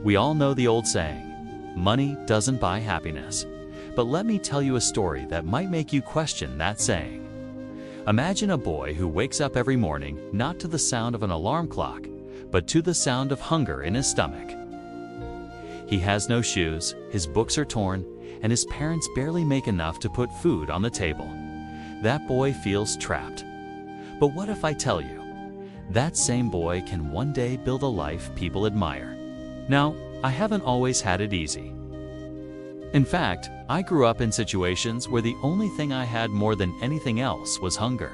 We all know the old saying, money doesn't buy happiness. But let me tell you a story that might make you question that saying. Imagine a boy who wakes up every morning not to the sound of an alarm clock, but to the sound of hunger in his stomach. He has no shoes, his books are torn, and his parents barely make enough to put food on the table. That boy feels trapped. But what if I tell you, that same boy can one day build a life people admire? Now, I haven't always had it easy. In fact, I grew up in situations where the only thing I had more than anything else was hunger.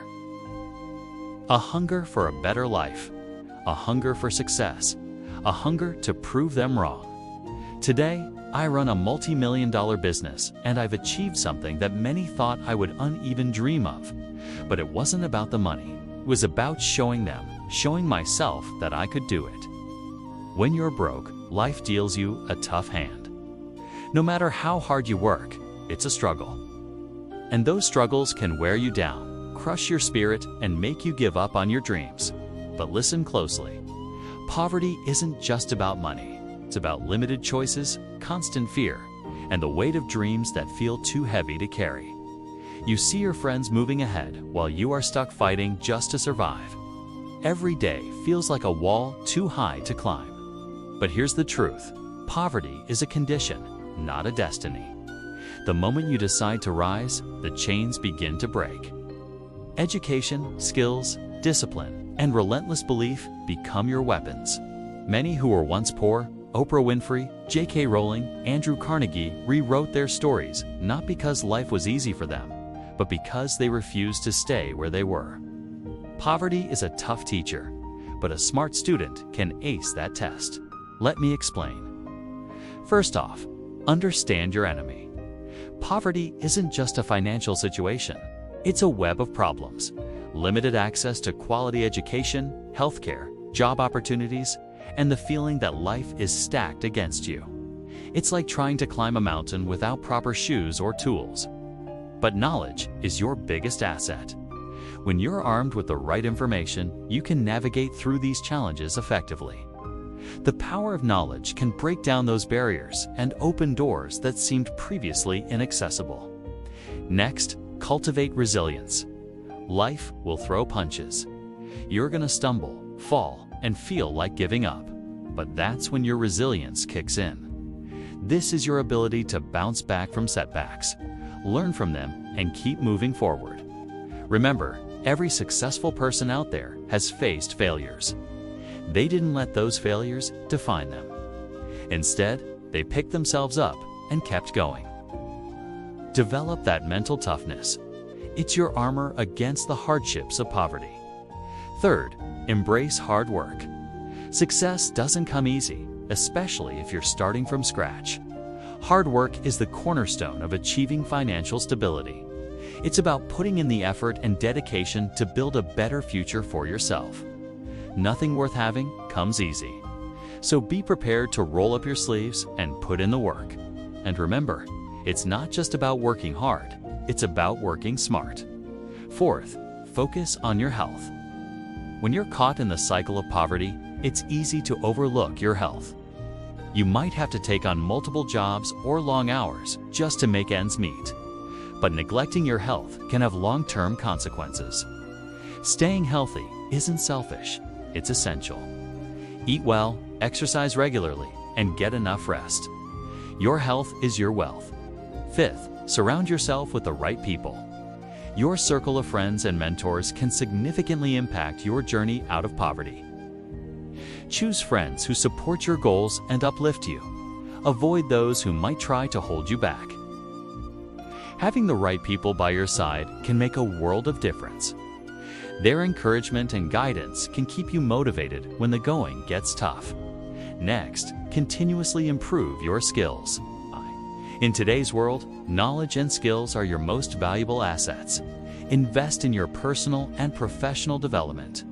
A hunger for a better life, a hunger for success, a hunger to prove them wrong. Today, I run a multi-million-dollar business, and I've achieved something that many thought I would uneven dream of. But it wasn't about the money. It was about showing myself that I could do it. When you're broke, life deals you a tough hand. No matter how hard you work, it's a struggle. And those struggles can wear you down, crush your spirit, and make you give up on your dreams. But listen closely. Poverty isn't just about money. It's about limited choices, constant fear, and the weight of dreams that feel too heavy to carry. You see your friends moving ahead while you are stuck fighting just to survive. Every day feels like a wall too high to climb. But here's the truth. Poverty is a condition, not a destiny. The moment you decide to rise, the chains begin to break. Education, skills, discipline, and relentless belief become your weapons. Many who were once poor, Oprah Winfrey, J.K. Rowling, Andrew Carnegie, rewrote their stories not because life was easy for them, but because they refused to stay where they were. Poverty is a tough teacher, but a smart student can ace that test. Let me explain. First off, understand your enemy. Poverty isn't just a financial situation. It's a web of problems. Limited access to quality education, healthcare, job opportunities, and the feeling that life is stacked against you. It's like trying to climb a mountain without proper shoes or tools. But knowledge is your biggest asset. When you're armed with the right information, you can navigate through these challenges effectively. The power of knowledge can break down those barriers and open doors that seemed previously inaccessible. Next, cultivate resilience. Life will throw punches. You're gonna stumble, fall, and feel like giving up. But that's when your resilience kicks in. This is your ability to bounce back from setbacks, learn from them, and keep moving forward. Remember, every successful person out there has faced failures. They didn't let those failures define them. Instead, they picked themselves up and kept going. Develop that mental toughness. It's your armor against the hardships of poverty. Third, embrace hard work. Success doesn't come easy, especially if you're starting from scratch. Hard work is the cornerstone of achieving financial stability. It's about putting in the effort and dedication to build a better future for yourself. Nothing worth having comes easy. So be prepared to roll up your sleeves and put in the work. And remember, it's not just about working hard, it's about working smart. Fourth, focus on your health. When you're caught in the cycle of poverty, it's easy to overlook your health. You might have to take on multiple jobs or long hours just to make ends meet. But neglecting your health can have long-term consequences. Staying healthy isn't selfish, it's essential. Eat well, exercise regularly, and get enough rest. Your health is your wealth. Fifth, surround yourself with the right people. Your circle of friends and mentors can significantly impact your journey out of poverty. Choose friends who support your goals and uplift you. Avoid those who might try to hold you back. Having the right people by your side can make a world of difference. Their encouragement and guidance can keep you motivated when the going gets tough. Next, continuously improve your skills. In today's world, knowledge and skills are your most valuable assets. Invest in your personal and professional development.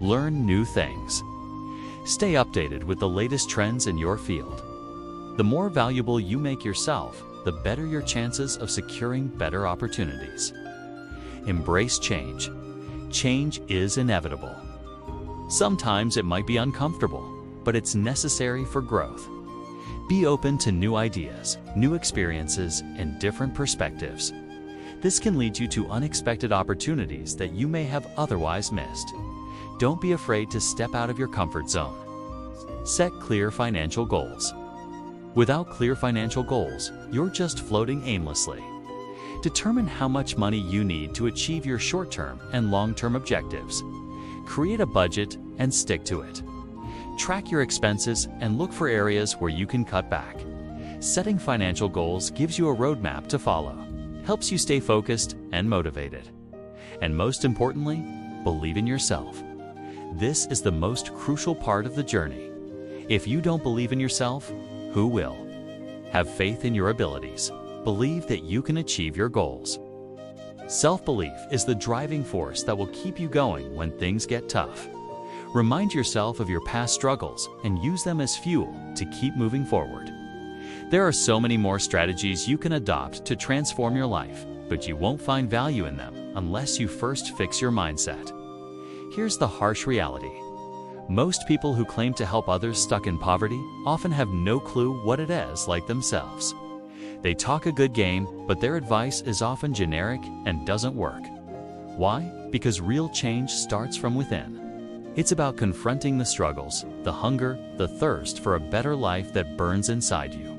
Learn new things. Stay updated with the latest trends in your field. The more valuable you make yourself, the better your chances of securing better opportunities. Embrace change. Change is inevitable. Sometimes it might be uncomfortable, but it's necessary for growth. Be open to new ideas, new experiences, and different perspectives. This can lead you to unexpected opportunities that you may have otherwise missed. Don't be afraid to step out of your comfort zone. Set clear financial goals. Without clear financial goals, you're just floating aimlessly. Determine how much money you need to achieve your short-term and long-term objectives. Create a budget and stick to it. Track your expenses and look for areas where you can cut back. Setting financial goals gives you a roadmap to follow, helps you stay focused and motivated. And most importantly, believe in yourself. This is the most crucial part of the journey. If you don't believe in yourself, who will? Have faith in your abilities. Believe that you can achieve your goals. Self-belief is the driving force that will keep you going when things get tough. Remind yourself of your past struggles and use them as fuel to keep moving forward. There are so many more strategies you can adopt to transform your life, but you won't find value in them unless you first fix your mindset. Here's the harsh reality. Most people who claim to help others stuck in poverty often have no clue what it is like themselves. They talk a good game, but their advice is often generic and doesn't work. Why? Because real change starts from within. It's about confronting the struggles, the hunger, the thirst for a better life that burns inside you.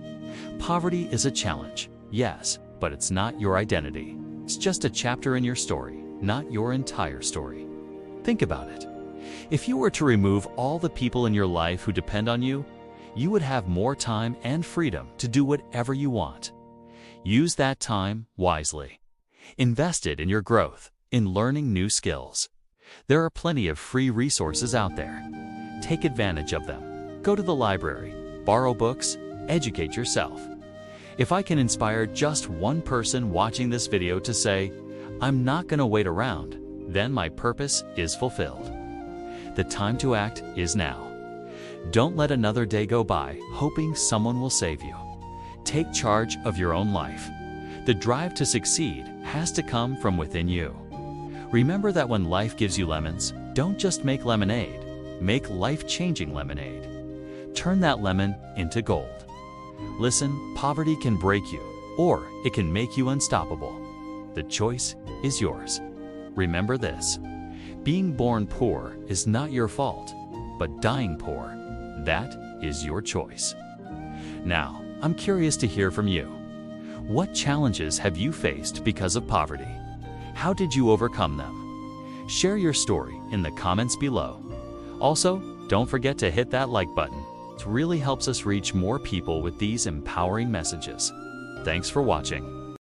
Poverty is a challenge, yes, but it's not your identity. It's just a chapter in your story, not your entire story. Think about it. If you were to remove all the people in your life who depend on you, you would have more time and freedom to do whatever you want. Use that time wisely. Invest it in your growth, in learning new skills. There are plenty of free resources out there. Take advantage of them. Go to the library, borrow books, educate yourself. If I can inspire just one person watching this video to say, "I'm not going to wait around," then my purpose is fulfilled. The time to act is now. Don't let another day go by hoping someone will save you. Take charge of your own life. The drive to succeed has to come from within you. Remember that when life gives you lemons, don't just make lemonade. Make life-changing lemonade. Turn that lemon into gold. Listen, poverty can break you, or it can make you unstoppable. The choice is yours. Remember this: being born poor is not your fault, but dying poor, that is your choice. Now, I'm curious to hear from you. What challenges have you faced because of poverty? How did you overcome them? Share your story in the comments below. Also, don't forget to hit that like button. It really helps us reach more people with these empowering messages. Thanks for watching.